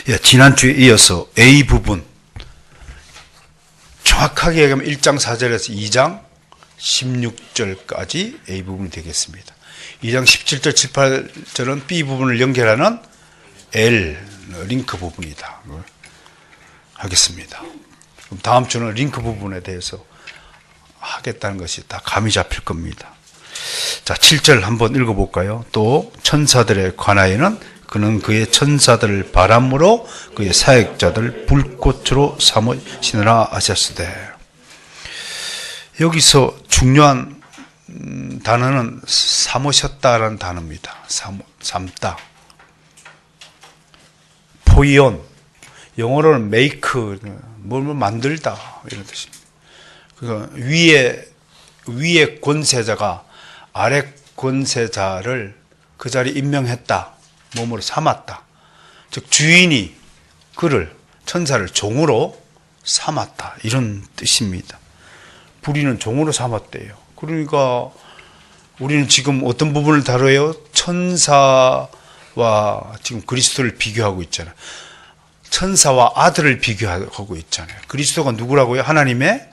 예, 지난주에 이어서 A 부분, 정확하게 얘기하면 1장 4절에서 2장 16절까지 A 부분이 되겠습니다. 2장 17절, 18절은 B 부분을 연결하는 L, 링크 부분이다 하겠습니다. 그럼 다음 주는 링크 부분에 대해서 하겠다는 것이 다 감이 잡힐 겁니다. 자, 7절 한번 읽어볼까요? 또 천사들에 관하여는 그는 그의 천사들을 바람으로 그의 사역자들 불꽃으로 삼으시느라 하셨으되. 여기서 중요한 단어는 삼으셨다라는 단어입니다. 삼다. 포이온, 영어로는 make, 뭘 만들다 이런 뜻입니다. 그러니까 위에 권세자가 아래 권세자를 그 자리에 임명했다. 몸으로 삼았다. 즉 주인이 그를, 천사를 종으로 삼았다. 이런 뜻입니다. 불의는 종으로 삼았대요. 그러니까 우리는 지금 어떤 부분을 다뤄요? 천사와 지금 그리스도를 비교하고 있잖아요. 천사와 아들을 비교하고 있잖아요. 그리스도가 누구라고요? 하나님의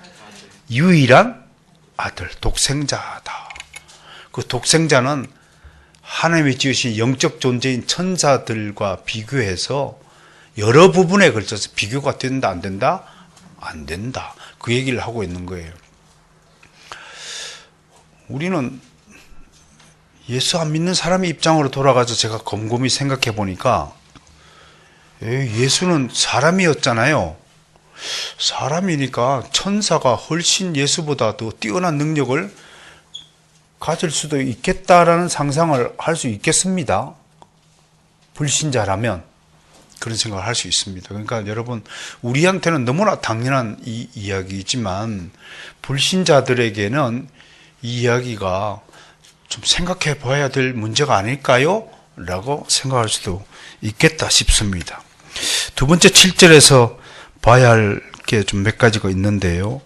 유일한 아들, 독생자다. 그 독생자는 하나님이 지으신 영적 존재인 천사들과 비교해서 여러 부분에 걸쳐서 비교가 된다, 안 된다? 안 된다. 그 얘기를 하고 있는 거예요. 우리는 예수 안 믿는 사람의 입장으로 돌아가서 제가 곰곰이 생각해 보니까 예수는 사람이었잖아요. 사람이니까 천사가 훨씬 예수보다 더 뛰어난 능력을 가질 수도 있겠다라는 상상을 할 수 있겠습니다. 불신자라면 그런 생각을 할 수 있습니다. 그러니까 여러분, 우리한테는 너무나 당연한 이 이야기지만 불신자들에게는 이 이야기가 좀 생각해 봐야 될 문제가 아닐까요? 라고 생각할 수도 있겠다 싶습니다. 두 번째 7절에서 봐야 할 게 좀 몇 가지가 있는데요.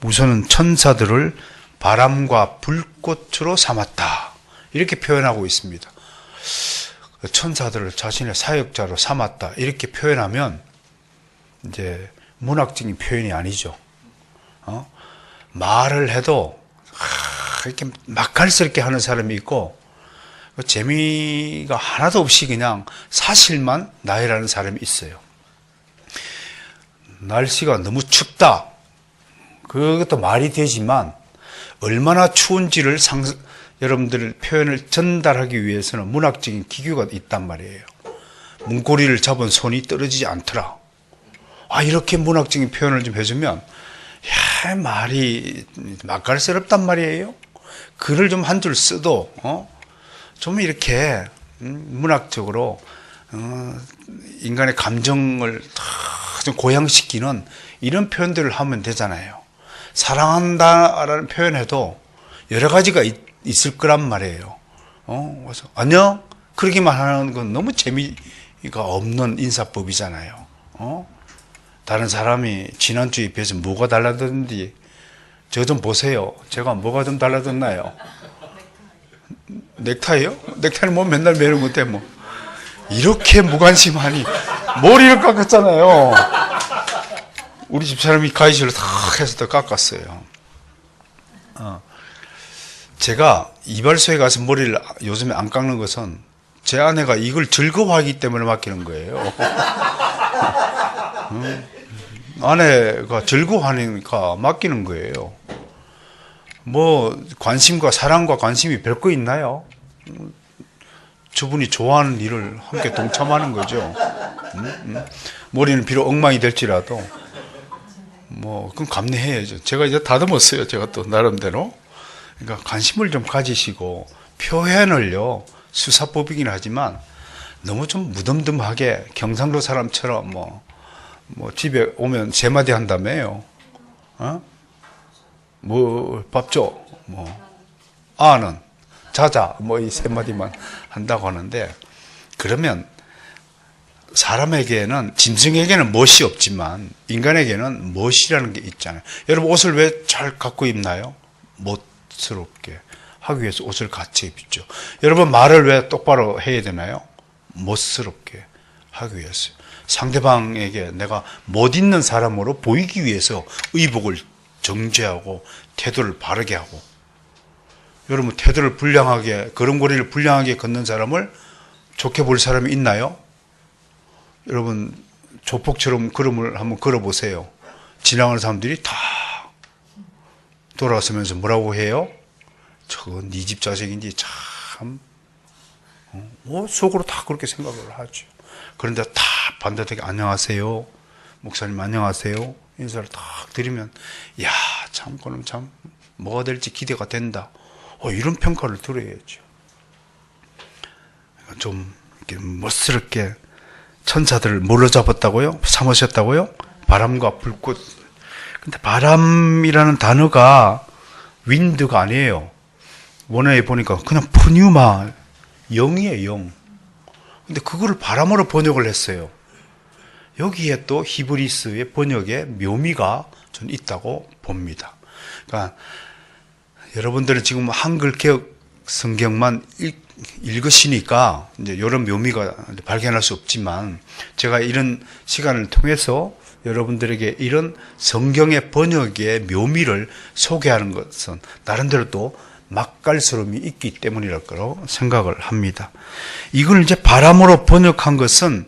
우선은 천사들을 바람과 불꽃으로 삼았다. 이렇게 표현하고 있습니다. 천사들을 자신의 사역자로 삼았다. 이렇게 표현하면 이제 문학적인 표현이 아니죠. 말을 해도 이렇게 맛깔스럽게 하는 사람이 있고 재미가 하나도 없이 그냥 사실만 나열하는 사람이 있어요. 날씨가 너무 춥다. 그것도 말이 되지만 얼마나 추운지를 여러분들 표현을 전달하기 위해서는 문학적인 기교가 있단 말이에요. 문고리를 잡은 손이 떨어지지 않더라. 이렇게 문학적인 표현을 좀 해주면 말이 맛깔스럽단 말이에요. 글을 좀 한 줄 써도 좀 이렇게 문학적으로 인간의 감정을 좀 고양시키는 이런 표현들을 하면 되잖아요. 사랑한다라는 표현에도 여러 가지가 있을 거란 말이에요. 그래서 안녕? 그러기만 하는 건 너무 재미가 없는 인사법이잖아요. 다른 사람이 지난주에 비해서 뭐가 달라졌는지 저 좀 보세요. 제가 뭐가 좀 달라졌나요? 넥타이요? 넥타이는 뭐 맨날 매는 건데 뭐. 이렇게 무관심하니 머리를 깎았잖아요. 우리 집사람이 가위질로 탁 해서 더 깎았어요. 제가 이발소에 가서 머리를 요즘에 안 깎는 것은 제 아내가 이걸 즐거워하기 때문에 맡기는 거예요. 아내가 즐거워하니까 맡기는 거예요. 뭐 관심과 사랑과 관심이 별거 있나요? 저분이 좋아하는 일을 함께 동참하는 거죠. 머리는 비록 엉망이 될지라도 뭐 그럼 감내해야죠. 제가 이제 다듬었어요. 제가 또 나름대로. 그러니까 관심을 좀 가지시고 표현을요, 수사법이긴 하지만 너무 좀 무덤덤하게 경상도 사람처럼 뭐 집에 오면 세 마디 한다며요. 뭐 밥 줘, 아는 자자, 이 세 마디만 한다고 하는데, 그러면 사람에게는, 짐승에게는 멋이 없지만 인간에게는 멋이라는 게 있잖아요. 여러분 옷을 왜 잘 갖고 입나요? 멋스럽게 하기 위해서 옷을 같이 입죠. 여러분 말을 왜 똑바로 해야 되나요? 멋스럽게 하기 위해서. 상대방에게 내가 못 있는 사람으로 보이기 위해서 의복을 정죄하고 태도를 바르게 하고, 여러분 태도를 불량하게, 걸음걸이를 불량하게 걷는 사람을 좋게 볼 사람이 있나요? 여러분 조폭처럼 걸음을 한번 걸어보세요. 지나가는 사람들이 다 돌아서면서 뭐라고 해요? 저건 네 집 자식인지 참, 속으로 다 그렇게 생각을 하죠. 그런데 다 반듯하게 안녕하세요, 목사님 안녕하세요 인사를 딱 드리면, 야, 참 그놈 참 뭐가 될지 기대가 된다, 이런 평가를 들어야죠. 좀 이렇게 멋스럽게 천사들을 뭘로 잡았다고요? 삼으셨다고요? 바람과 불꽃. 근데 바람이라는 단어가 윈드가 아니에요. 원어에 보니까 그냥 푸뉴마, 영이에요, 영. 근데 그거를 바람으로 번역을 했어요. 여기에 또 히브리스의 번역에 묘미가 전 있다고 봅니다. 그러니까 여러분들은 지금 한글 개혁 성경만 읽으시니까 이제 이런 묘미가 발견할 수 없지만, 제가 이런 시간을 통해서 여러분들에게 이런 성경의 번역의 묘미를 소개하는 것은 나름대로 또 맛깔스러움이 있기 때문이랄 거라고 생각을 합니다. 이걸 이제 바람으로 번역한 것은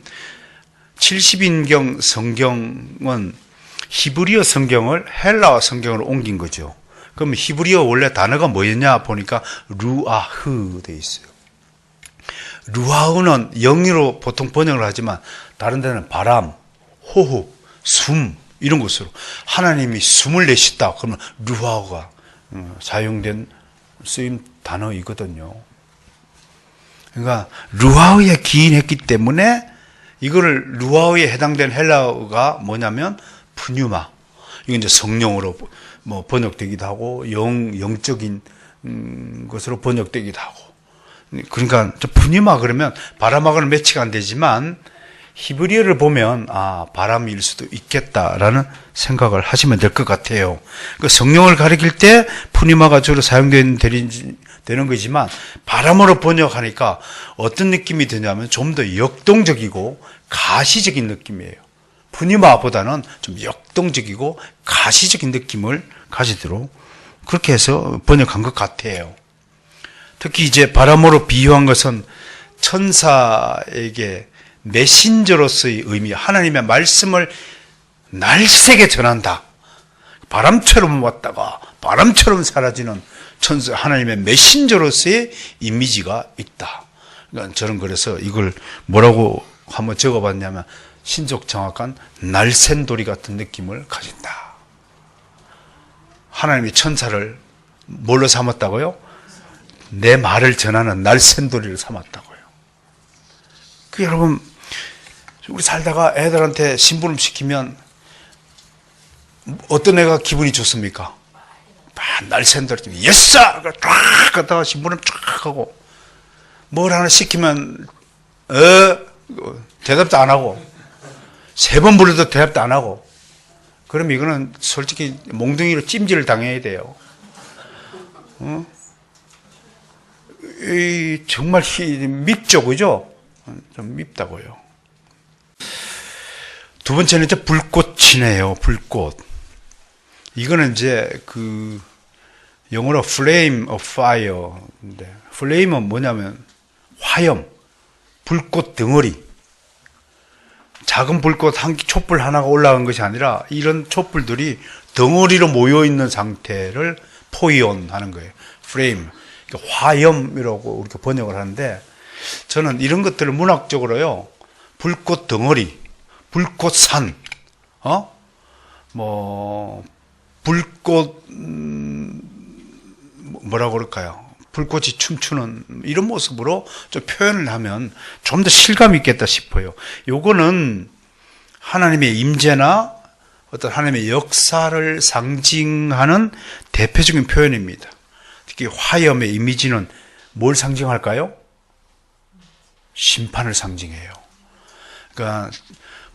70인경 성경은 히브리어 성경을 헬라어 성경으로 옮긴 거죠. 그럼 히브리어 원래 단어가 뭐였냐 보니까 루아흐 돼 있어요. 루아흐는 영어로 보통 번역을 하지만 다른 데는 바람, 호흡, 숨 이런 것으로 하나님이 숨을 내쉬다 그러면 루아흐가 사용된 쓰임 단어이거든요. 그러니까 루아흐에 기인했기 때문에 이거를 루아흐에 해당된 헬라어가 뭐냐면 푸뉴마. 이건 이제 성령으로 뭐 번역되기도 하고 영적인 것으로 번역되기도 하고. 그러니까 푸뉴마 그러면 바람하고는 매치가 안 되지만 히브리어를 보면 바람일 수도 있겠다라는 생각을 하시면 될 것 같아요. 그 성령을 가리킬 때 푸뉴마가 주로 사용되는 거지만 바람으로 번역하니까 어떤 느낌이 드냐면 좀 더 역동적이고 가시적인 느낌이에요. 푸뉴마보다는 좀 역동적이고 가시적인 느낌을 가지도록 그렇게 해서 번역한 것 같아요. 특히 이제 바람으로 비유한 것은 천사에게 메신저로서의 의미, 하나님의 말씀을 날쌔게 전한다. 바람처럼 왔다가 바람처럼 사라지는 천사, 하나님의 메신저로서의 이미지가 있다. 그러니까 저는 그래서 이걸 뭐라고 한번 적어봤냐면 신적 정확한 날쌘돌이 같은 느낌을 가진다. 하나님이 천사를 뭘로 삼았다고요? 내 말을 전하는 날쌘돌이를 삼았다고요. 그 여러분, 우리 살다가 애들한테 심부름 시키면 어떤 애가 기분이 좋습니까? 날쌘돌이 예싸! 딱 갔다가 심부름 쫙 하고, 뭘 하나 시키면 대답도 안 하고, 3번 불러도 대답도 안 하고, 그럼 이거는 솔직히 몽둥이로 찜질을 당해야 돼요. 정말 밉죠, 그죠? 좀 밉다고요. 두 번째는 이제 불꽃이네요, 불꽃. 이거는 이제 영어로 flame of fire인데, flame은 뭐냐면 화염, 불꽃 덩어리. 작은 불꽃 촛불 하나가 올라간 것이 아니라 이런 촛불들이 덩어리로 모여 있는 상태를 포이온하는 거예요. flame, 그러니까 화염이라고 이렇게 번역을 하는데, 저는 이런 것들을 문학적으로요, 불꽃 덩어리, 불꽃산, 불꽃, 뭐라고 그럴까요? 불꽃이 춤추는 이런 모습으로 좀 표현을 하면 좀 더 실감이 있겠다 싶어요. 요거는 하나님의 임재나 어떤 하나님의 역사를 상징하는 대표적인 표현입니다. 특히 화염의 이미지는 뭘 상징할까요? 심판을 상징해요. 그러니까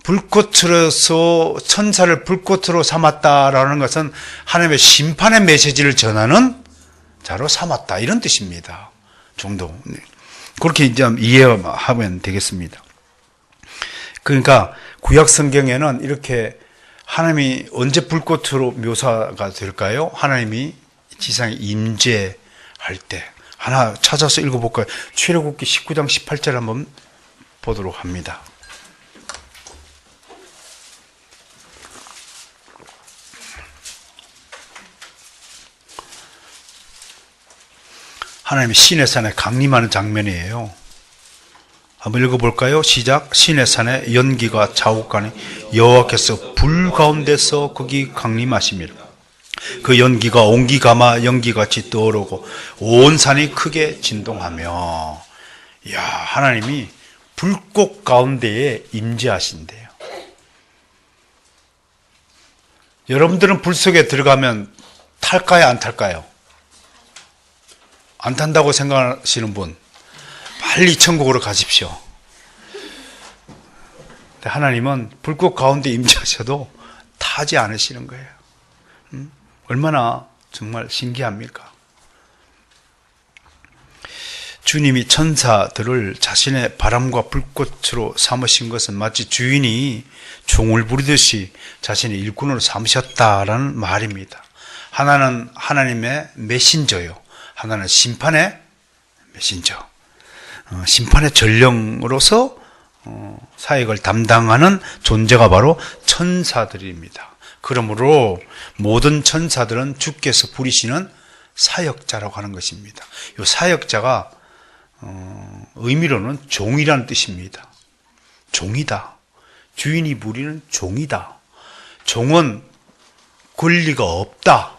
불꽃으로서 천사를 불꽃으로 삼았다라는 것은 하나님의 심판의 메시지를 전하는 자로 삼았다, 이런 뜻입니다. 정도. 그렇게 이제 이해하면 되겠습니다. 그러니까 구약 성경에는 이렇게 하나님이 언제 불꽃으로 묘사가 될까요? 하나님이 지상에 임재할 때. 하나 찾아서 읽어볼까요? 출애굽기 19장 18절 한번 보도록 합니다. 하나님이 시내산에 강림하는 장면이에요. 한번 읽어볼까요? 시작. 시내산에 연기가 자욱하니 여호와께서 불 가운데서 거기 강림하시니라. 그 연기가 옹기가마 연기같이 떠오르고 온 산이 크게 진동하며, 이야, 하나님이 불꽃 가운데에 임재하신대요. 여러분들은 불 속에 들어가면 탈까요, 안 탈까요? 안 탄다고 생각하시는 분, 빨리 천국으로 가십시오. 하나님은 불꽃 가운데 임재하셔도 타지 않으시는 거예요. 얼마나 정말 신기합니까? 주님이 천사들을 자신의 바람과 불꽃으로 삼으신 것은 마치 주인이 종을 부리듯이 자신의 일꾼으로 삼으셨다라는 말입니다. 하나는 하나님의 메신저요, 하나는 심판의 메신저, 심판의 전령으로서 사역을 담당하는 존재가 바로 천사들입니다. 그러므로 모든 천사들은 주께서 부리시는 사역자라고 하는 것입니다. 이 사역자가 의미로는 종이라는 뜻입니다. 종이다. 주인이 부리는 종이다. 종은 권리가 없다.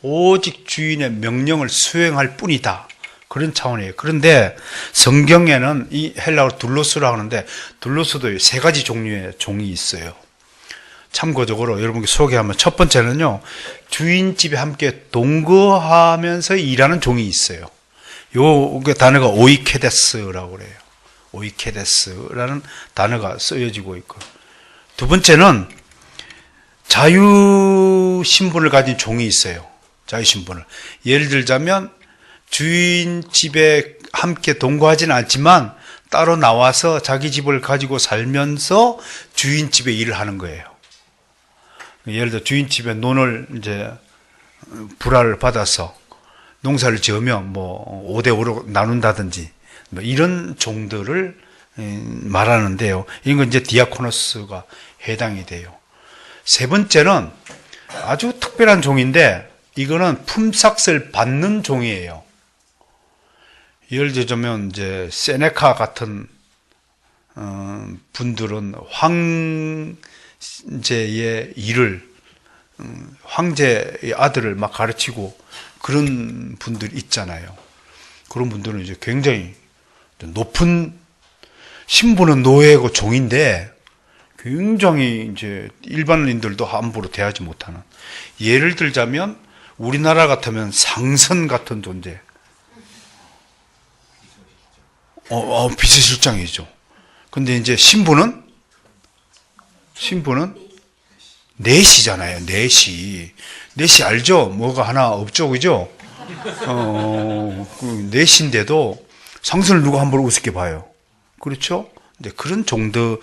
오직 주인의 명령을 수행할 뿐이다. 그런 차원이에요. 그런데 성경에는 이 헬라어로 둘로스라고 하는데, 둘로스도 세 가지 종류의 종이 있어요. 참고적으로 여러분께 소개하면, 첫 번째는요, 주인집에 함께 동거하면서 일하는 종이 있어요. 요 단어가 오이케데스라고 그래요. 오이케데스라는 단어가 쓰여지고 있고, 두 번째는 자유신분을 가진 종이 있어요. 자유신분을. 예를 들자면 주인 집에 함께 동거하지는 않지만 따로 나와서 자기 집을 가지고 살면서 주인 집에 일을 하는 거예요. 예를 들어 주인 집에 논을 이제 불화를 받아서 농사를 지으면 뭐 5대5로 나눈다든지 뭐 이런 종들을 말하는데요. 이건 이제 디아코노스가 해당이 돼요. 세 번째는 아주 특별한 종인데, 이거는 품삯을 받는 종이에요. 예를 들자면 이제 세네카 같은 분들은 황제의 일을, 황제의 아들을 막 가르치고 그런 분들 있잖아요. 그런 분들은 이제 굉장히 높은 신분은 노예고 종인데 굉장히 이제 일반인들도 함부로 대하지 못하는. 예를 들자면 우리나라 같으면 상선 같은 존재. 비서실장이죠. 근데 이제 신분은 내시잖아요. 내시 알죠? 뭐가 하나 없죠, 그죠? 내시인데도 상선을 누가 함부로 우습게 봐요. 그렇죠? 근데 그런 종들을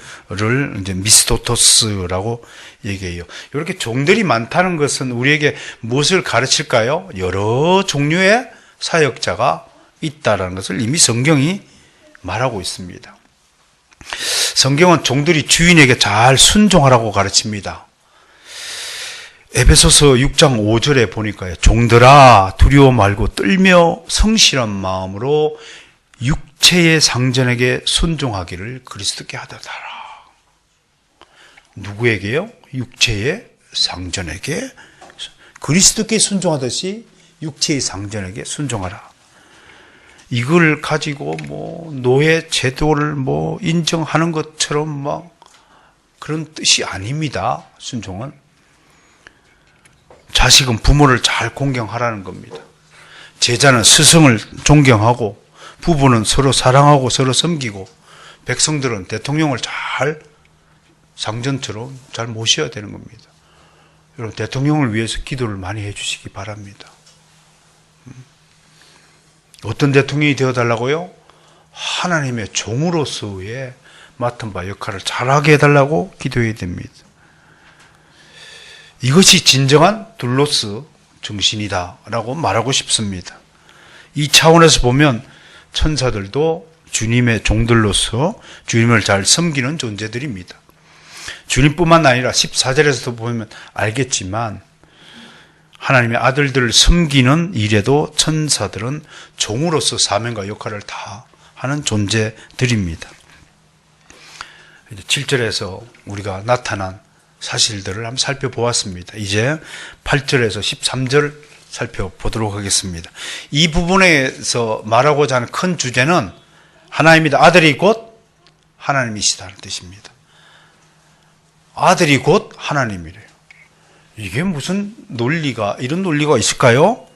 이제 미스토토스라고 얘기해요. 이렇게 종들이 많다는 것은 우리에게 무엇을 가르칠까요? 여러 종류의 사역자가 있다라는 것을 이미 성경이 말하고 있습니다. 성경은 종들이 주인에게 잘 순종하라고 가르칩니다. 에베소서 6장 5절에 보니까요, 종들아 두려워 말고 떨며 성실한 마음으로 육체의 상전에게 순종하기를 그리스도께 하도다. 누구에게요? 육체의 상전에게, 그리스도께 순종하듯이 육체의 상전에게 순종하라. 이걸 가지고 뭐 노예 제도를 뭐 인정하는 것처럼 막 그런 뜻이 아닙니다. 순종은 자식은 부모를 잘 공경하라는 겁니다. 제자는 스승을 존경하고, 부부는 서로 사랑하고 서로 섬기고, 백성들은 대통령을 잘 상전처럼 잘 모셔야 되는 겁니다. 여러분, 대통령을 위해서 기도를 많이 해주시기 바랍니다. 어떤 대통령이 되어달라고요? 하나님의 종으로서의 맡은 바 역할을 잘하게 해달라고 기도해야 됩니다. 이것이 진정한 둘로스 정신이다라고 말하고 싶습니다. 이 차원에서 보면 천사들도 주님의 종들로서 주님을 잘 섬기는 존재들입니다. 주님뿐만 아니라 14절에서도 보면 알겠지만 하나님의 아들들을 섬기는 일에도 천사들은 종으로서 사명과 역할을 다 하는 존재들입니다. 7절에서 우리가 나타난 사실들을 한번 살펴보았습니다. 이제 8절에서 13절 살펴보도록 하겠습니다. 이 부분에서 말하고자 하는 큰 주제는 하나님이다. 아들이 곧 하나님이시다는 뜻입니다. 아들이 곧 하나님이래요. 이게 무슨 논리가, 이런 논리가 있을까요?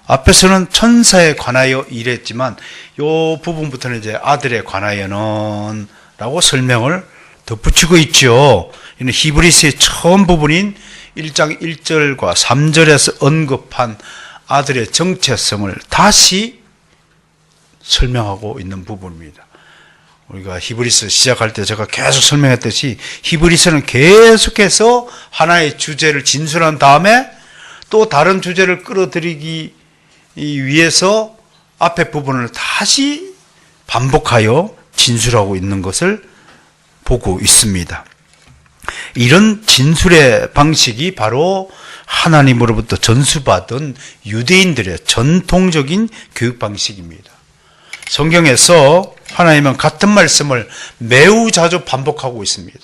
앞에서는 천사에 관하여 이랬지만 이 부분부터는 이제 아들에 관하여는 라고 설명을 덧붙이고 있죠. 이는 히브리서의 처음 부분인 1장 1절과 3절에서 언급한 아들의 정체성을 다시 설명하고 있는 부분입니다. 우리가 히브리서 시작할 때 제가 계속 설명했듯이 히브리서는 계속해서 하나의 주제를 진술한 다음에 또 다른 주제를 끌어들이기 위해서 앞에 부분을 다시 반복하여 진술하고 있는 것을 보고 있습니다. 이런 진술의 방식이 바로 하나님으로부터 전수받은 유대인들의 전통적인 교육 방식입니다. 성경에서 하나님은 같은 말씀을 매우 자주 반복하고 있습니다.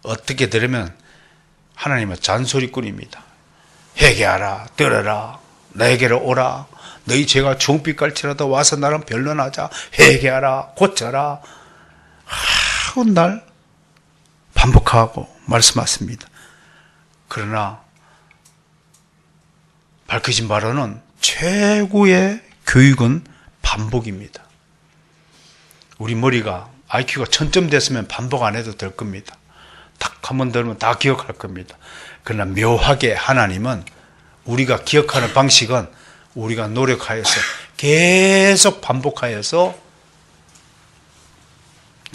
어떻게 들으면 하나님은 잔소리꾼입니다. 회개하라, 들어라, 내게로 오라, 너희 죄가 중빛깔치라도 와서 나랑 변론하자, 회개하라, 고쳐라 하고 날 반복하고 말씀하십니다. 그러나 밝혀진 바로는 최고의 교육은 반복입니다. 우리 머리가 IQ가 1000점 됐으면 반복 안 해도 될 겁니다. 딱 한 번 들으면 다 기억할 겁니다. 그러나 묘하게 하나님은 우리가 기억하는 방식은 우리가 노력하여서 계속 반복하여서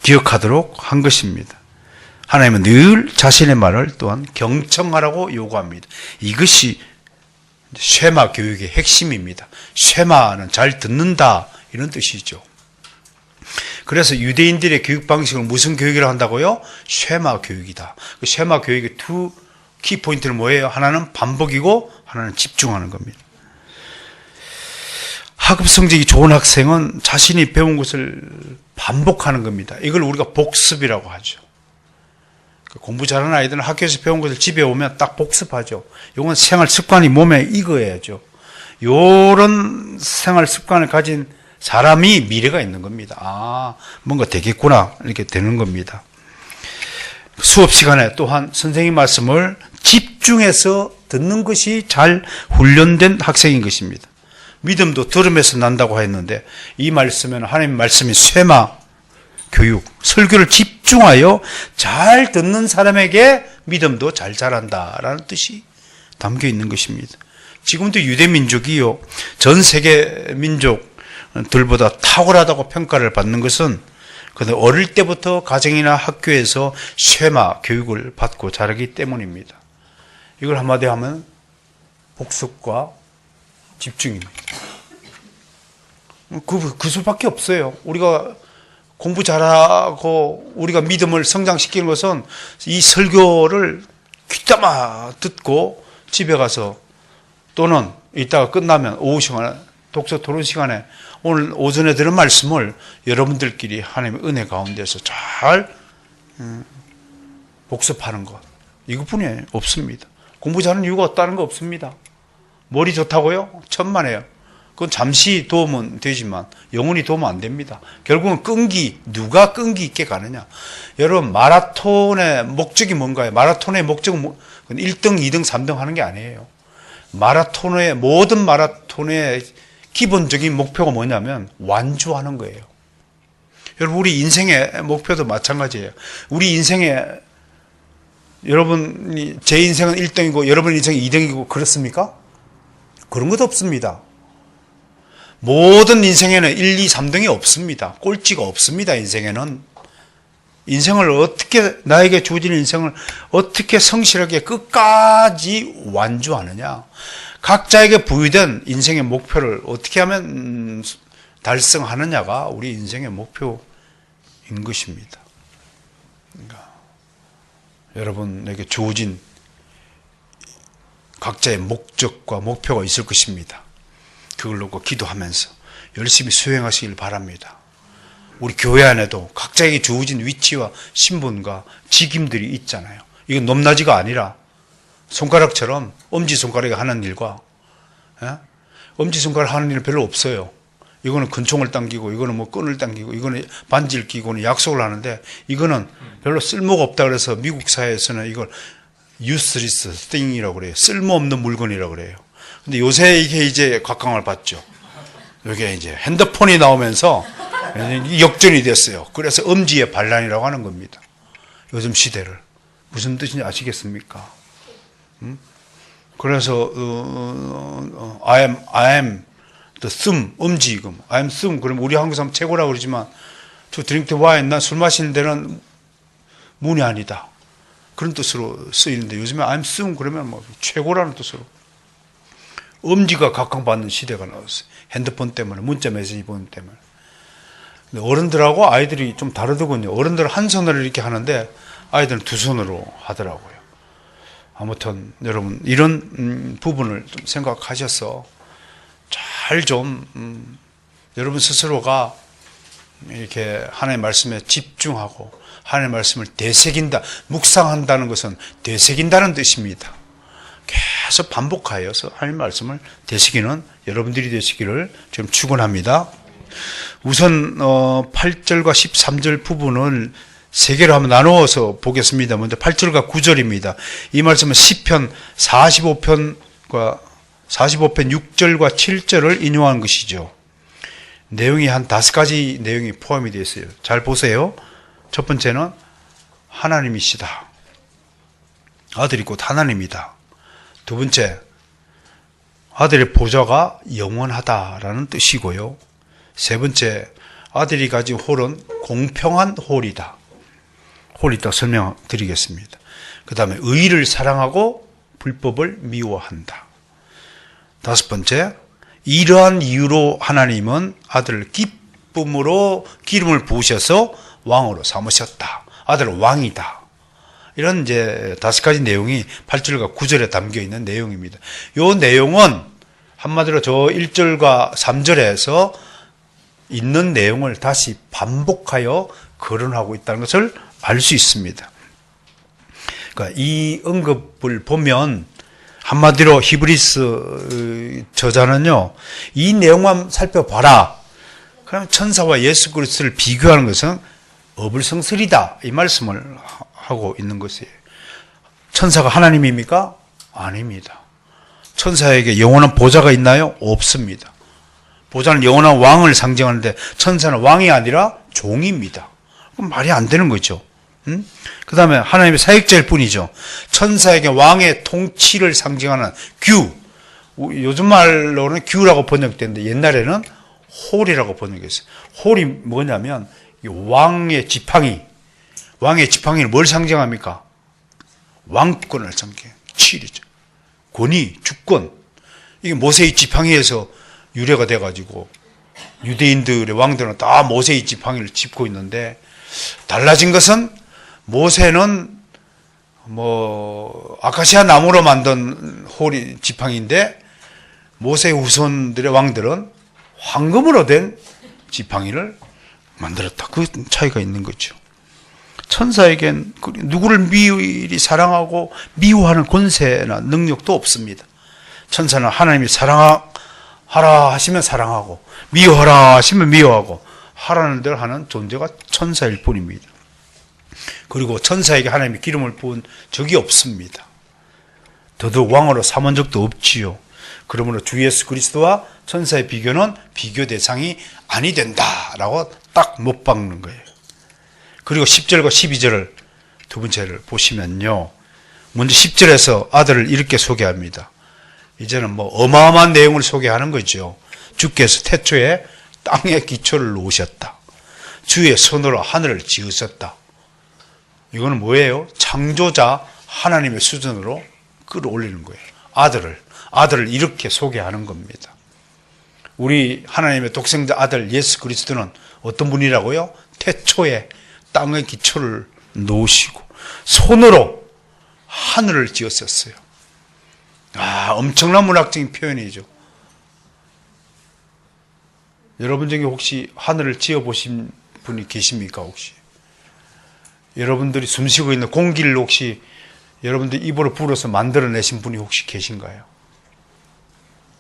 기억하도록 한 것입니다. 하나님은 늘 자신의 말을 또한 경청하라고 요구합니다. 이것이 쉐마 교육의 핵심입니다. 쉐마는 잘 듣는다 이런 뜻이죠. 그래서 유대인들의 교육 방식을 무슨 교육이라고 한다고요? 쉐마 교육이다. 그 쉐마 교육의 두 키포인트는 뭐예요? 하나는 반복이고 하나는 집중하는 겁니다. 학업 성적이 좋은 학생은 자신이 배운 것을 반복하는 겁니다. 이걸 우리가 복습이라고 하죠. 공부 잘하는 아이들은 학교에서 배운 것을 집에 오면 딱 복습하죠. 이건 생활 습관이 몸에 익어야죠. 이런 생활 습관을 가진 사람이 미래가 있는 겁니다. 아, 뭔가 되겠구나 이렇게 되는 겁니다. 수업 시간에 또한 선생님 말씀을 집중해서 듣는 것이 잘 훈련된 학생인 것입니다. 믿음도 들음에서 난다고 했는데 이 말씀에는 하나님 말씀이 쇠마 교육, 설교를 집중하여 잘 듣는 사람에게 믿음도 잘 자란다라는 뜻이 담겨 있는 것입니다. 지금도 유대 민족이요, 전 세계 민족들보다 탁월하다고 평가를 받는 것은 그런데 어릴 때부터 가정이나 학교에서 쉐마 교육을 받고 자라기 때문입니다. 이걸 한마디 하면 복습과 집중입니다. 그 수밖에 없어요. 우리가 공부 잘하고 우리가 믿음을 성장시키는 것은 이 설교를 귀담아 듣고 집에 가서 또는 이따가 끝나면 오후 시간에 독서 토론 시간에 오늘 오전에 들은 말씀을 여러분들끼리 하나님의 은혜 가운데서 잘 복습하는 것, 이것뿐이 없습니다. 공부 잘하는 이유가 없다는 거 없습니다. 머리 좋다고요? 천만에요. 그건 잠시 도움은 되지만 영원히 도움은 안 됩니다. 결국은 끈기, 누가 끈기 있게 가느냐. 여러분, 마라톤의 목적이 뭔가요? 마라톤의 목적은 1등, 2등, 3등 하는 게 아니에요. 모든 마라톤의 기본적인 목표가 뭐냐면 완주하는 거예요. 여러분, 우리 인생의 목표도 마찬가지예요. 우리 인생에 여러분이, 제 인생은 1등이고 여러분 인생은 2등이고 그렇습니까? 그런 것도 없습니다. 모든 인생에는 1, 2, 3등이 없습니다. 꼴찌가 없습니다. 인생에는. 인생을 어떻게, 나에게 주어진 인생을 어떻게 성실하게 끝까지 완주하느냐. 각자에게 부여된 인생의 목표를 어떻게 하면 달성하느냐가 우리 인생의 목표인 것입니다. 그러니까 여러분에게 주어진 각자의 목적과 목표가 있을 것입니다. 그걸 놓고 기도하면서 열심히 수행하시길 바랍니다. 우리 교회 안에도 각자에게 주어진 위치와 신분과 직임들이 있잖아요. 이건 높낮이가 아니라 손가락처럼 엄지손가락이 하는 일과 엄지손가락 하는 일 별로 없어요. 이거는 근총을 당기고 이거는 뭐 끈을 당기고 이거는 반지를 끼고는 약속을 하는데 이거는 별로 쓸모가 없다 그래서 미국 사회에서는 이걸 useless thing이라고 그래요. 쓸모없는 물건이라고 그래요. 근데 요새 이게 이제 각광을 받죠. 이게 이제 핸드폰이 나오면서 역전이 됐어요. 그래서 엄지의 반란이라고 하는 겁니다. 요즘 시대를. 무슨 뜻인지 아시겠습니까? 그래서 I am the thumb, 엄지금. I am thumb. 그럼 우리 한국 사람 최고라고 그러지만 to drink the wine, 난 술 마시는 데는 문이 아니다. 그런 뜻으로 쓰이는데 요즘에 I am thumb 그러면 뭐 최고라는 뜻으로. 엄지가 각광받는 시대가 나왔어요. 핸드폰 때문에, 문자 메시지 보는 때문에. 근데 어른들하고 아이들이 좀 다르더군요. 어른들은 한 손으로 이렇게 하는데 아이들은 두 손으로 하더라고요. 아무튼 여러분 이런 부분을 좀 생각하셔서 잘 좀 여러분 스스로가 이렇게 하나님의 말씀에 집중하고 하나님의 말씀을 되새긴다. 묵상한다는 것은 되새긴다는 뜻입니다. 계속 반복하여서 하나님의 말씀을 되새기는 여러분들이 되시기를 지금 축원합니다. 우선 8절과 13절 부분을 세 개로 한번 나누어서 보겠습니다. 먼저 8절과 9절입니다. 이 말씀은 시편 45편 6절과 7절을 인용한 것이죠. 내용이 한 5가지 내용이 포함이 되어 있어요. 잘 보세요. 첫 번째는 하나님이시다. 아들이 곧 하나님이다. 두 번째, 아들의 보좌가 영원하다라는 뜻이고요. 세 번째, 아들이 가진 홀은 공평한 홀이다. 홀이 딱 설명드리겠습니다. 그 다음에 의를 사랑하고 불법을 미워한다. 다섯 번째, 이러한 이유로 하나님은 아들을 기쁨으로 기름을 부으셔서 왕으로 삼으셨다. 아들은 왕이다. 이런 이제 5가지 내용이 8절과 9절에 담겨 있는 내용입니다. 이 내용은 한마디로 저 1절과 3절에서 있는 내용을 다시 반복하여 거론하고 있다는 것을 알 수 있습니다. 그러니까 이 언급을 보면 한마디로 히브리스 저자는요, 이 내용만 살펴봐라. 그럼 천사와 예수 그리스도를 비교하는 것은 어불성설이다. 이 말씀을 하고 있는 것이에요. 천사가 하나님입니까? 아닙니다. 천사에게 영원한 보좌가 있나요? 없습니다. 보좌는 영원한 왕을 상징하는데 천사는 왕이 아니라 종입니다. 그럼 말이 안 되는 거죠. 그 다음에 하나님의 사역자일 뿐이죠. 천사에게 왕의 통치를 상징하는 규, 요즘 말로는 규라고 번역되는데 옛날에는 홀이라고 번역했어요. 홀이 뭐냐면 왕의 지팡이를 뭘 상징합니까? 왕권을 상징해요. 칠이죠. 권위, 주권. 이게 모세의 지팡이에서 유래가 돼가지고 유대인들의 왕들은 다 모세의 지팡이를 짚고 있는데 달라진 것은 모세는 아카시아 나무로 만든 홀이 지팡이인데 모세의 후손들의 왕들은 황금으로 된 지팡이를 만들었다. 그 차이가 있는 거죠. 천사에겐 누구를 미리 사랑하고 미워하는 권세나 능력도 없습니다. 천사는 하나님이 사랑하라 하시면 사랑하고 미워하라 하시면 미워하고 하라는 대로 하는 존재가 천사일 뿐입니다. 그리고 천사에게 하나님이 기름을 부은 적이 없습니다. 더더욱 왕으로 삼은 적도 없지요. 그러므로 주 예수 그리스도와 천사의 비교는 비교 대상이 아니 된다라고 딱 못 박는 거예요. 그리고 10절과 12절을 두 번째를 보시면요. 먼저 10절에서 아들을 이렇게 소개합니다. 이제는 어마어마한 내용을 소개하는 거죠. 주께서 태초에 땅의 기초를 놓으셨다. 주의 손으로 하늘을 지으셨다. 이거는 뭐예요? 창조자 하나님의 수준으로 끌어올리는 거예요. 아들을 이렇게 소개하는 겁니다. 우리 하나님의 독생자 아들 예수 그리스도는 어떤 분이라고요? 태초에 땅의 기초를 놓으시고 손으로 하늘을 지었었어요. 엄청난 문학적인 표현이죠. 여러분 중에 혹시 하늘을 지어보신 분이 계십니까? 혹시 여러분들이 숨쉬고 있는 공기를 혹시 여러분들 입으로 불어서 만들어내신 분이 혹시 계신가요?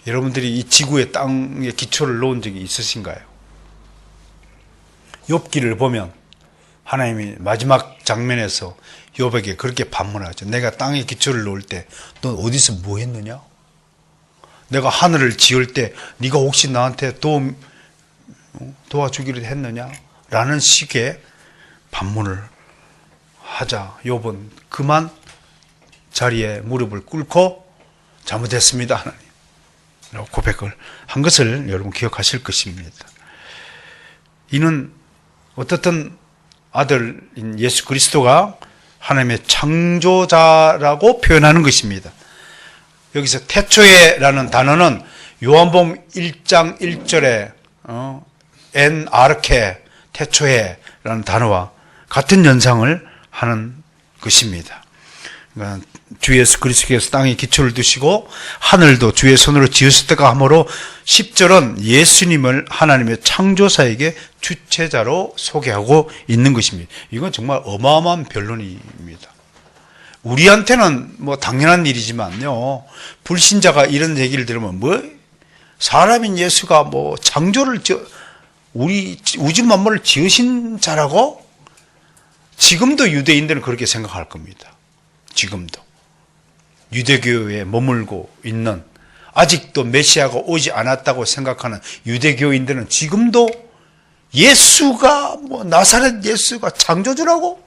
여러분들이 이 지구의 땅에 기초를 놓은 적이 있으신가요? 욥기를 보면 하나님이 마지막 장면에서 욥에게 그렇게 반문하죠. 내가 땅에 기초를 놓을 때 넌 어디서 뭐 했느냐? 내가 하늘을 지을 때 네가 혹시 나한테 도와주기를 했느냐? 라는 식의 반문을 하자 욥은 그만 자리에 무릎을 꿇고 잘못했습니다 하나님 라고 고백을 한 것을 여러분 기억하실 것입니다. 이는 어떻든 아들인 예수 그리스도가 하나님의 창조자라고 표현하는 것입니다. 여기서 태초에라는 단어는 요한복음 1장 1절에 엔 아르케 태초에라는 단어와 같은 연상을 하는 것입니다. 그러니까 주 예수 그리스도께서 땅에 기초를 두시고 하늘도 주의 손으로 지으셨다가 하므로 10절은 예수님을 하나님의 창조사에게 주체자로 소개하고 있는 것입니다. 이건 정말 어마어마한 변론입니다. 우리한테는 뭐 당연한 일이지만요, 불신자가 이런 얘기를 들으면 사람인 예수가 창조를 우리 우주 만물을 지으신 자라고? 지금도 유대인들은 그렇게 생각할 겁니다. 지금도 유대교에 머물고 있는, 아직도 메시아가 오지 않았다고 생각하는 유대교인들은 지금도 예수가 나사렛 예수가 창조주라고?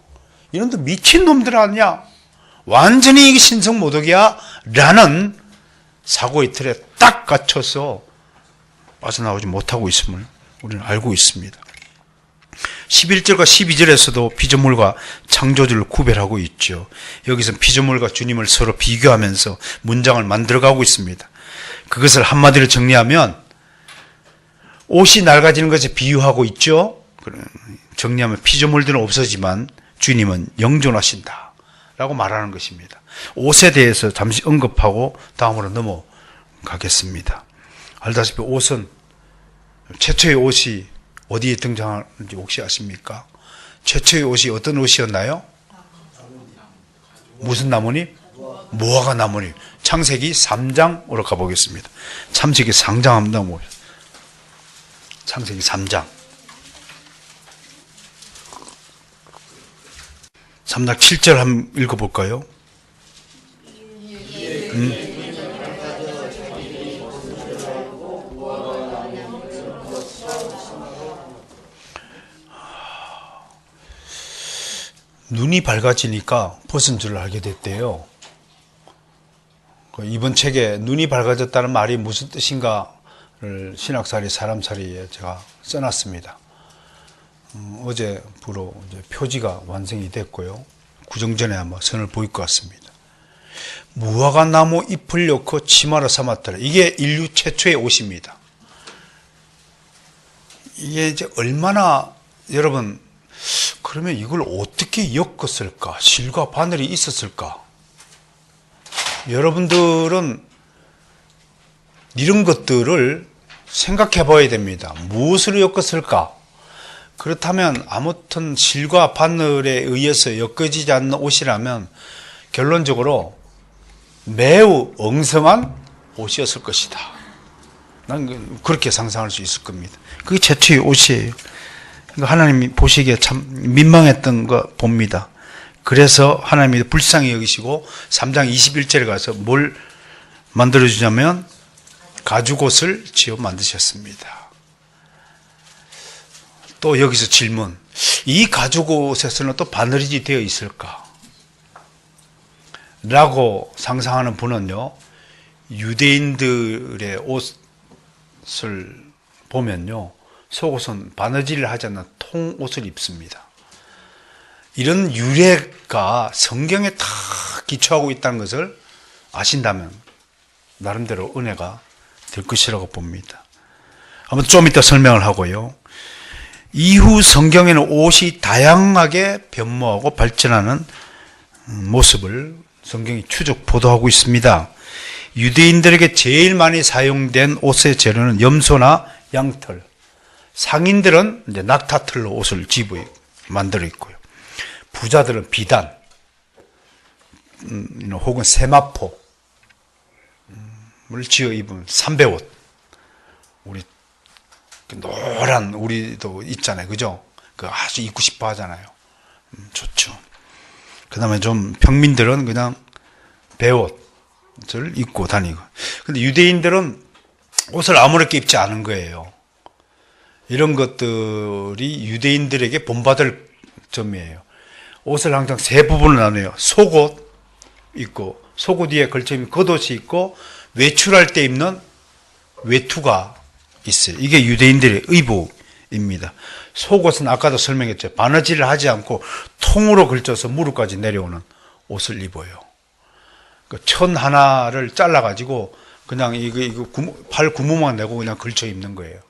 이놈들 미친 놈들 아니야? 완전히 신성모독이야? 라는 사고의 틀에 딱 갇혀서 빠져나오지 못하고 있음을 우리는 알고 있습니다. 11절과 12절에서도 피조물과 창조주를 구별하고 있죠. 여기서 피조물과 주님을 서로 비교하면서 문장을 만들어가고 있습니다. 그것을 한마디로 정리하면 옷이 낡아지는 것에 비유하고 있죠. 정리하면 피조물들은 없어지만 주님은 영존하신다 라고 말하는 것입니다. 옷에 대해서 잠시 언급하고 다음으로 넘어가겠습니다. 알다시피 옷은, 최초의 옷이 어디에 등장하는지 혹시 아십니까? 최초의 옷이 어떤 옷이었나요? 무슨 나뭇잎? 무화과 나뭇잎. 창세기 3장으로 가보겠습니다. 창세기 3장 한번 보겠습니다. 창세기 3장. 3장 7절 한번 읽어볼까요? 눈이 밝아지니까 벗은 줄을 알게 됐대요. 이번 책에 눈이 밝아졌다는 말이 무슨 뜻인가를 신학살이 사람살이에 제가 써놨습니다. 어제부로 이제 표지가 완성이 됐고요. 구정전에 아마 선을 보일 것 같습니다. 무화과 나무 잎을 넣고 치마로 삼았더라. 이게 인류 최초의 옷입니다. 이게 이제 얼마나, 여러분, 그러면 이걸 어떻게 엮었을까? 실과 바늘이 있었을까? 여러분들은 이런 것들을 생각해 봐야 됩니다. 무엇으로 엮었을까? 그렇다면 아무튼 실과 바늘에 의해서 엮어지지 않는 옷이라면 결론적으로 매우 엉성한 옷이었을 것이다. 난 그렇게 상상할 수 있을 겁니다. 그게 최초의 옷이에요. 하나님이 보시기에 참 민망했던 거 봅니다. 그래서 하나님이 불쌍히 여기시고 3장 21절에 가서 뭘 만들어주냐면 가죽옷을 지어 만드셨습니다. 또 여기서 질문, 이 가죽옷에서는 또 바느질이 되어 있을까? 라고 상상하는 분은요, 유대인들의 옷을 보면요, 속옷은 바느질을 하지 않는 통옷을 입습니다. 이런 유래가 성경에 다 기초하고 있다는 것을 아신다면 나름대로 은혜가 될 것이라고 봅니다. 한번 좀 이따 설명을 하고요. 이후 성경에는 옷이 다양하게 변모하고 발전하는 모습을 성경이 추적 보도하고 있습니다. 유대인들에게 제일 많이 사용된 옷의 재료는 염소나 양털, 상인들은 이제 낙타털로 옷을 만들어 있고요. 부자들은 비단, 혹은 세마포를 지어 입은 삼배옷, 우리 노란 우리도 있잖아요, 그죠? 그 아주 입고 싶어 하잖아요. 좋죠. 그 다음에 좀 평민들은 그냥 배옷을 입고 다니고. 근데 유대인들은 옷을 아무렇게 입지 않은 거예요. 이런 것들이 유대인들에게 본받을 점이에요. 옷을 항상 세 부분을 나눠요. 속옷 있고, 속옷 위에 걸쳐 입는 겉옷이 있고, 외출할 때 입는 외투가 있어요. 이게 유대인들의 의복입니다. 속옷은 아까도 설명했죠. 바느질을 하지 않고 통으로 걸쳐서 무릎까지 내려오는 옷을 입어요. 그 천 하나를 잘라가지고 그냥 이거 팔 구멍만 내고 그냥 걸쳐 입는 거예요.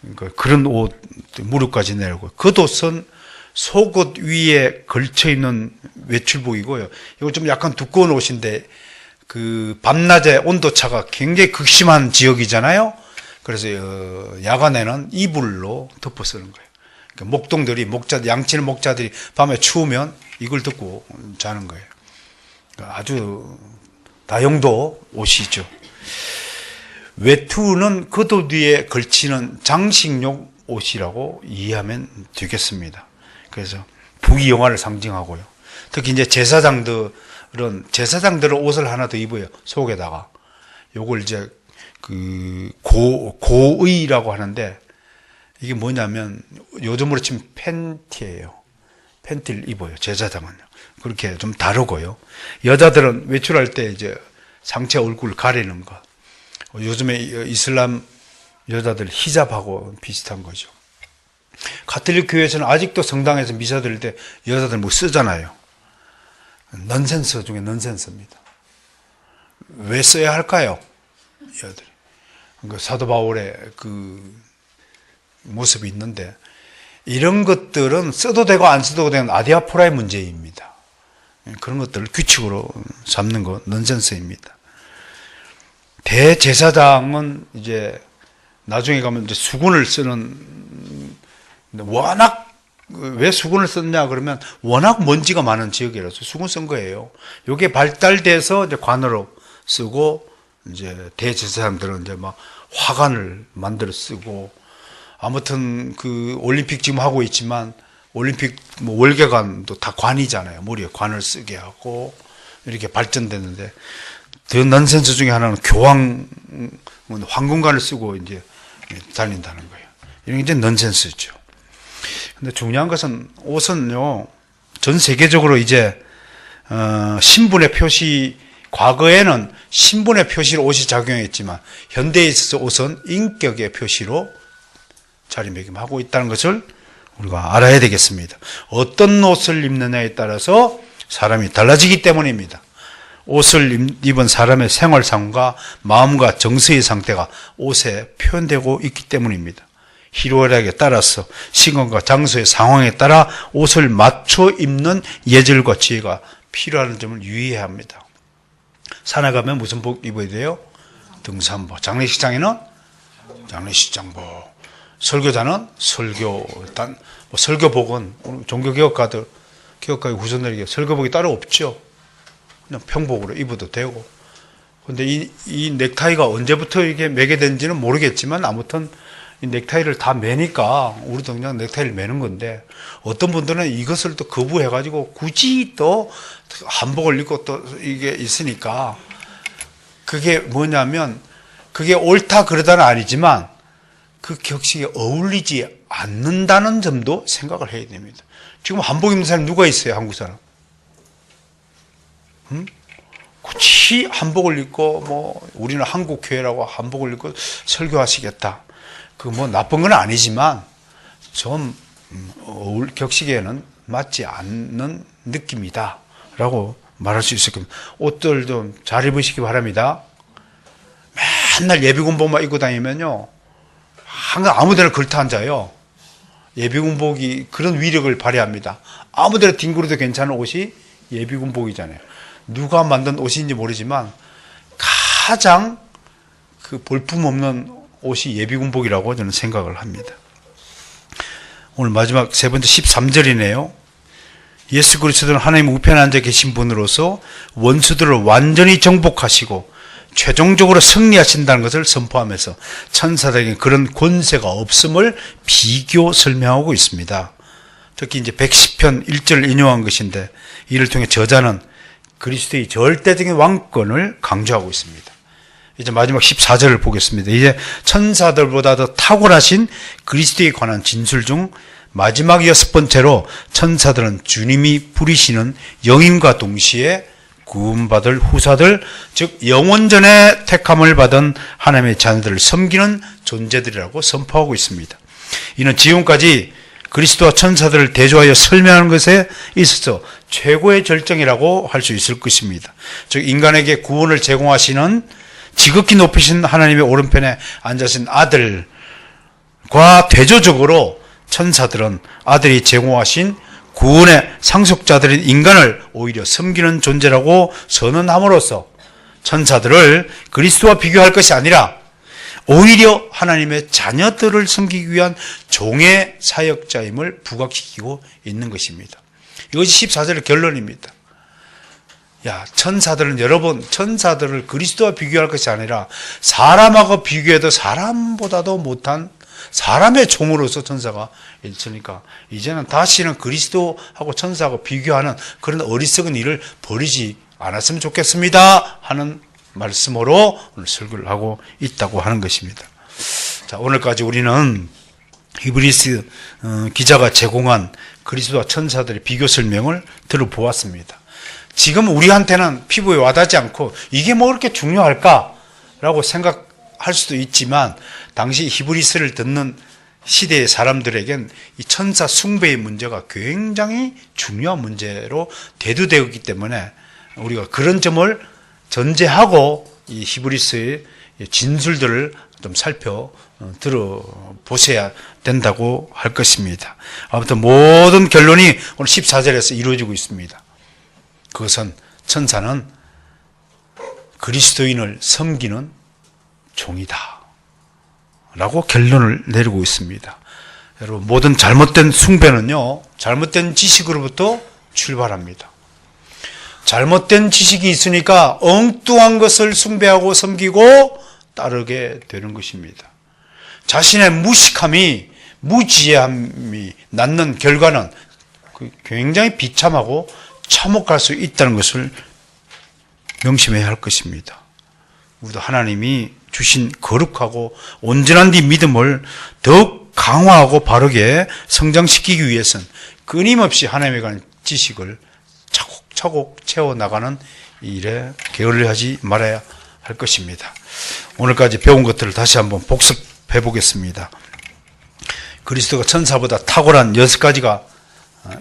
그러니까 그런 옷, 무릎까지 내려오고. 겉옷은 속옷 위에 걸쳐 있는 외출복이고요. 이거 좀 약간 두꺼운 옷인데 그 밤낮의 온도차가 굉장히 극심한 지역이잖아요. 그래서 야간에는 이불로 덮어 쓰는 거예요. 그러니까 목동들이 양치는 목자들이 밤에 추우면 이걸 덮고 자는 거예요. 그러니까 아주 다용도 옷이죠. 외투는 겉옷 위에 걸치는 장식용 옷이라고 이해하면 되겠습니다. 그래서 부귀영화를 상징하고요. 특히 이제 제사장들은 옷을 하나 더 입어요. 속에다가. 요걸 이제 고의라고 하는데, 이게 뭐냐면 요즘으로 치면 팬티예요. 팬티를 입어요. 제사장은요. 그렇게 좀 다르고요. 여자들은 외출할 때 이제 상체 얼굴을 가리는 거. 요즘에 이슬람 여자들 히잡하고 비슷한 거죠. 가톨릭 교회에서는 아직도 성당에서 미사 드릴 때 여자들 뭐 쓰잖아요. 넌센스 중에 넌센스입니다. 왜 써야 할까요? 여자들이. 사도 바울의 그 모습이 있는데, 이런 것들은 써도 되고 안 써도 되는 아디아포라의 문제입니다. 그런 것들을 규칙으로 삼는 거 넌센스입니다. 대제사장은 이제 나중에 가면 이제 수군을 쓰는, 워낙, 왜 수군을 썼냐 그러면 워낙 먼지가 많은 지역이라서 수군 쓴 거예요. 이게 발달돼서 이제 관으로 쓰고, 이제 대제사장들은 이제 막 화관을 만들어 쓰고, 아무튼 그 올림픽 지금 하고 있지만 올림픽 뭐 월계관도 다 관이잖아요. 머리에 관을 쓰게 하고 이렇게 발전됐는데, 더 넌센스 중에 하나는 교황 황금관을 쓰고 이제 다닌다는 거예요. 이런 게 이제 넌센스죠. 근데 중요한 것은 옷은요, 전 세계적으로 이제 신분의 표시, 과거에는 신분의 표시로 옷이 작용했지만 현대에 있어서 옷은 인격의 표시로 자리매김하고 있다는 것을 우리가 알아야 되겠습니다. 어떤 옷을 입느냐에 따라서 사람이 달라지기 때문입니다. 옷을 입은 사람의 생활상과 마음과 정서의 상태가 옷에 표현되고 있기 때문입니다. 희로애락에 따라서 시간과 장소의 상황에 따라 옷을 맞춰 입는 예절과 지혜가 필요한 점을 유의해야 합니다. 산에 가면 무슨 복 입어야 돼요? 등산복. 장례식장에는 장례식장복. 설교자는 설교단. 설교복은 종교개혁가들, 개혁가의 후손들에게 설교복이 따로 없죠. 그냥 평복으로 입어도 되고. 근데 이 넥타이가 언제부터 이게 매게 된지는 모르겠지만, 아무튼 이 넥타이를 다 매니까 우리도 그냥 넥타이를 매는 건데, 어떤 분들은 이것을 또 거부해가지고 굳이 또 한복을 입고 또 이게 있으니까, 그게 뭐냐면, 그게 옳다 그러다는 아니지만 그 격식에 어울리지 않는다는 점도 생각을 해야 됩니다. 지금 한복 입는 사람 누가 있어요? 한국 사람? 굳이 한복을 입고 뭐 우리는 한국교회라고 한복을 입고 설교하시겠다. 그 뭐 나쁜 건 아니지만 좀 격식에는 맞지 않는 느낌이다 라고 말할 수 있을 겁니다. 옷들도 잘 입으시기 바랍니다. 맨날 예비군복만 입고 다니면요, 항상 아무데나 걸터 앉아요. 예비군복이 그런 위력을 발휘합니다. 아무데나 뒹굴어도 괜찮은 옷이 예비군복이잖아요. 누가 만든 옷인지 모르지만 가장 그 볼품없는 옷이 예비군복이라고 저는 생각을 합니다. 오늘 마지막 세 번째 13절이네요. 예수 그리스도는 하나님 우편에 앉아 계신 분으로서 원수들을 완전히 정복하시고 최종적으로 승리하신다는 것을 선포하면서 천사들에게 그런 권세가 없음을 비교 설명하고 있습니다. 특히 이제 110편 1절을 인용한 것인데, 이를 통해 저자는 그리스도의 절대적인 왕권을 강조하고 있습니다. 이제 마지막 14절을 보겠습니다. 이제 천사들보다 더 탁월하신 그리스도에 관한 진술 중 마지막 6번째로, 천사들은 주님이 부리시는 영임과 동시에 구원받을 후사들, 즉 영원전에 택함을 받은 하나님의 자녀들을 섬기는 존재들이라고 선포하고 있습니다. 이는 지금까지 그리스도와 천사들을 대조하여 설명하는 것에 있어서 최고의 절정이라고 할 수 있을 것입니다. 즉 인간에게 구원을 제공하시는 지극히 높으신 하나님의 오른편에 앉으신 아들과 대조적으로 천사들은 아들이 제공하신 구원의 상속자들인 인간을 오히려 섬기는 존재라고 선언함으로써 천사들을 그리스도와 비교할 것이 아니라 오히려 하나님의 자녀들을 섬기기 위한 종의 사역자임을 부각시키고 있는 것입니다. 이것이 14절의 결론입니다. 천사들은, 여러분, 천사들을 그리스도와 비교할 것이 아니라 사람하고 비교해도 사람보다도 못한 사람의 종으로서 천사가 있으니까 이제는 다시는 그리스도하고 천사하고 비교하는 그런 어리석은 일을 벌이지 않았으면 좋겠습니다 하는 말씀으로 오늘 설교를 하고 있다고 하는 것입니다. 자, 오늘까지 우리는 히브리스 기자가 제공한 그리스도와 천사들의 비교 설명을 들어보았습니다. 지금 우리한테는 피부에 와닿지 않고 이게 뭐 그렇게 중요할까라고 생각할 수도 있지만, 당시 히브리스를 듣는 시대의 사람들에겐 이 천사 숭배의 문제가 굉장히 중요한 문제로 대두되었기 때문에 우리가 그런 점을 전제하고 이 히브리스의 진술들을 좀 들어보셔야 된다고 할 것입니다. 아무튼 모든 결론이 오늘 14절에서 이루어지고 있습니다. 그것은 천사는 그리스도인을 섬기는 종이다 라고 결론을 내리고 있습니다. 여러분, 모든 잘못된 숭배는요, 잘못된 지식으로부터 출발합니다. 잘못된 지식이 있으니까 엉뚱한 것을 숭배하고 섬기고 따르게 되는 것입니다. 자신의 무식함이, 무지혜함이 낳는 결과는 굉장히 비참하고 참혹할 수 있다는 것을 명심해야 할 것입니다. 우리도 하나님이 주신 거룩하고 온전한 네 믿음을 더욱 강화하고 바르게 성장시키기 위해서는 끊임없이 하나님에 관한 지식을 차곡차곡 채워나가는 일에 게을리하지 말아야 할 것입니다. 오늘까지 배운 것들을 다시 한번 복습해 보겠습니다. 그리스도가 천사보다 탁월한 6가지가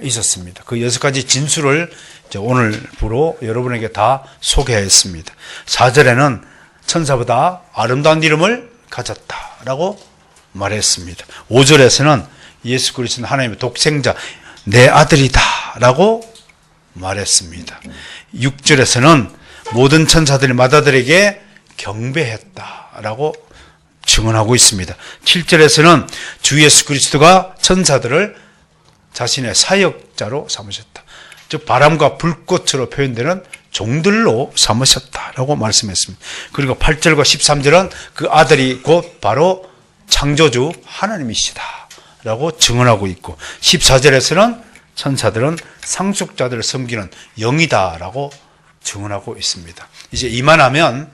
있었습니다. 그 6가지 진술을 오늘부로 여러분에게 다 소개했습니다. 4절에는 천사보다 아름다운 이름을 가졌다라고 말했습니다. 5절에서는 예수 그리스도는 하나님의 독생자, 내 아들이다라고 말했습니다. 6절에서는 모든 천사들이 마다들에게 경배했다라고 증언하고 있습니다. 7절에서는 주 예수 그리스도가 천사들을 자신의 사역자로 삼으셨다. 즉 바람과 불꽃으로 표현되는 종들로 삼으셨다라고 말씀했습니다. 그리고 8절과 13절은 그 아들이 곧 바로 창조주 하나님이시다라고 증언하고 있고, 14절에서는 천사들은 상속자들을 섬기는 영이다라고 증언하고 있습니다. 이제 이만하면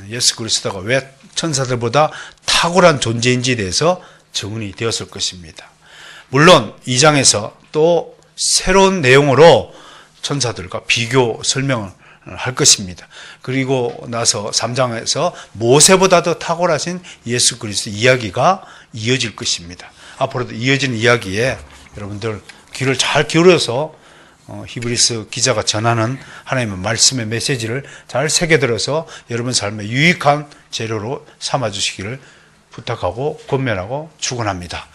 예수 그리스도가 왜 천사들보다 탁월한 존재인지에 대해서 증언이 되었을 것입니다. 물론 2장에서 또 새로운 내용으로 천사들과 비교 설명을 할 것입니다. 그리고 나서 3장에서 모세보다 더 탁월하신 예수 그리스도 이야기가 이어질 것입니다. 앞으로도 이어지는 이야기에 여러분들 귀를 잘 기울여서 히브리서 기자가 전하는 하나님의 말씀의 메시지를 잘 새겨들어서 여러분 삶에 유익한 재료로 삼아주시기를 부탁하고 권면하고 축원합니다.